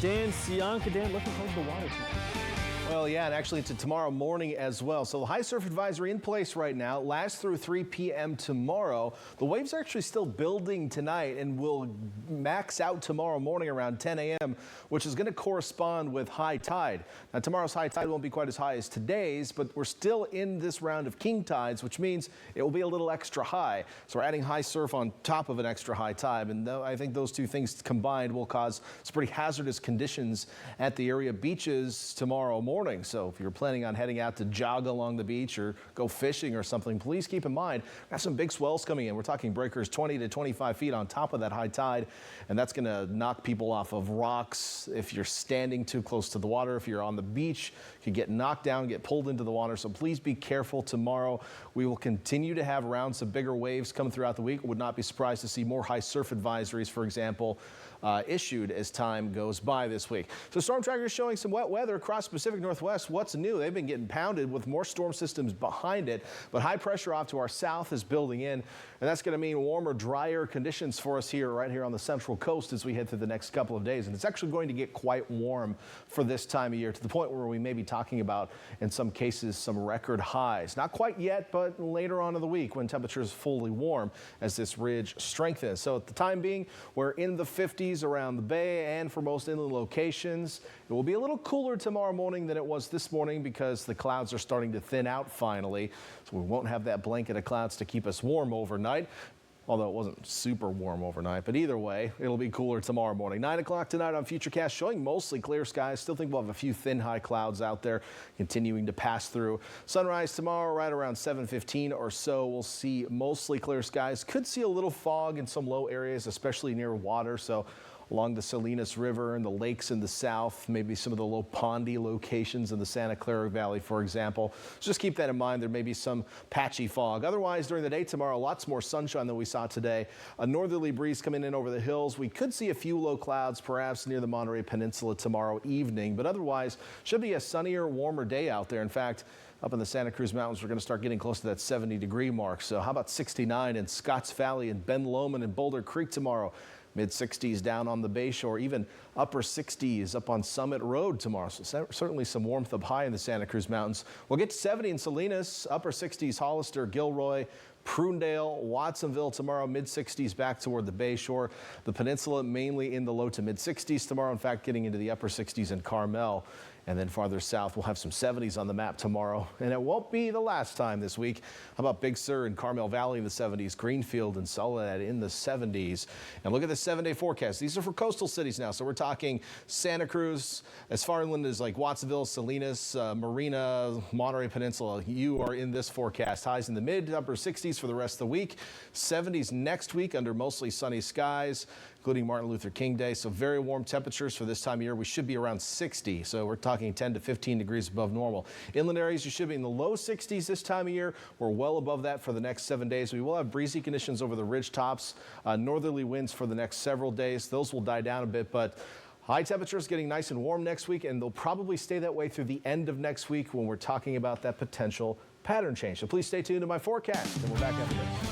Dan, Sianka, Dan, looking forward to the water tonight. Well, yeah, and actually to tomorrow morning as well. So the high surf advisory in place right now, lasts through 3 p.m. tomorrow. The waves are actually still building tonight and will max out tomorrow morning around 10 a.m., which is going to correspond with high tide. Now, tomorrow's high tide won't be quite as high as today's, but we're still in this round of king tides, which means it will be a little extra high. So we're adding high surf on top of an extra high tide, and I think those two things combined will cause some pretty hazardous conditions at the area beaches tomorrow morning. So if you're planning on heading out to jog along the beach or go fishing or something, please keep in mind, we have some big swells coming in. We're talking breakers 20 to 25 feet on top of that high tide, and that's going to knock people off of rocks. If you're standing too close to the water, if you're on the beach, you could get knocked down, get pulled into the water. So please be careful tomorrow. We will continue to have rounds of bigger waves come throughout the week. Would not be surprised to see more high surf advisories, for example, issued as time goes by this week. So Storm Tracker is showing some wet weather across Pacific Northwest. What's new? They've been getting pounded with more storm systems behind it, but high pressure off to our south is building in, and that's going to mean warmer, drier conditions for us right here on the central coast as we head through the next couple of days. And it's actually going to get quite warm for this time of year, to the point where we may be talking about, in some cases, some record highs. Not quite yet, but later on in the week when temperatures fully warm as this ridge strengthens. So at the time being, we're in the 50s around the bay and for most inland locations. It will be a little cooler tomorrow morning than it was this morning because the clouds are starting to thin out finally. So we won't have that blanket of clouds to keep us warm overnight, although it wasn't super warm overnight. But either way, it'll be cooler tomorrow morning. 9 o'clock tonight on Futurecast, showing mostly clear skies. Still think we'll have a few thin high clouds out there continuing to pass through. Sunrise tomorrow right around 7:15 or so. We'll see mostly clear skies. Could see a little fog in some low areas, especially near water. So along the Salinas River and the lakes in the south, maybe some of the low pondy locations in the Santa Clara Valley, for example. So just keep that in mind. There may be some patchy fog. Otherwise, during the day tomorrow, lots more sunshine than we saw today. A northerly breeze coming in over the hills. We could see a few low clouds, perhaps near the Monterey Peninsula tomorrow evening, but otherwise should be a sunnier, warmer day out there. In fact, up in the Santa Cruz Mountains, we're going to start getting close to that 70-degree mark. So how about 69 in Scotts Valley and Ben Lomond and Boulder Creek tomorrow? Mid-60s down on the Bayshore, even upper 60s up on Summit Road tomorrow. So certainly some warmth up high in the Santa Cruz Mountains. We'll get to 70 in Salinas, upper 60s Hollister, Gilroy, Prunedale, Watsonville tomorrow, mid-60s back toward the Bayshore. The peninsula mainly in the low to mid-60s tomorrow. In fact, getting into the upper 60s in Carmel. And then farther south, we'll have some 70s on the map tomorrow. And it won't be the last time this week. How about Big Sur and Carmel Valley in the 70s, Greenfield and Soledad in the 70s. And look at the 7-day forecast. These are for coastal cities now. So we're talking Santa Cruz, as far inland as like Watsonville, Salinas, Marina, Monterey Peninsula. You are in this forecast. Highs in the mid to upper 60s for the rest of the week. 70s next week under mostly sunny skies, including Martin Luther King Day. So very warm temperatures for this time of year. We should be around 60. So we're talking 10 to 15 degrees above normal. Inland areas, you should be in the low 60s this time of year. We're well above that for the next 7 days. We will have breezy conditions over the ridge tops, northerly winds for the next several days. Those will die down a bit, but high temperatures getting nice and warm next week, and they'll probably stay that way through the end of next week when we're talking about that potential pattern change. So please stay tuned to my forecast, and we're back after this.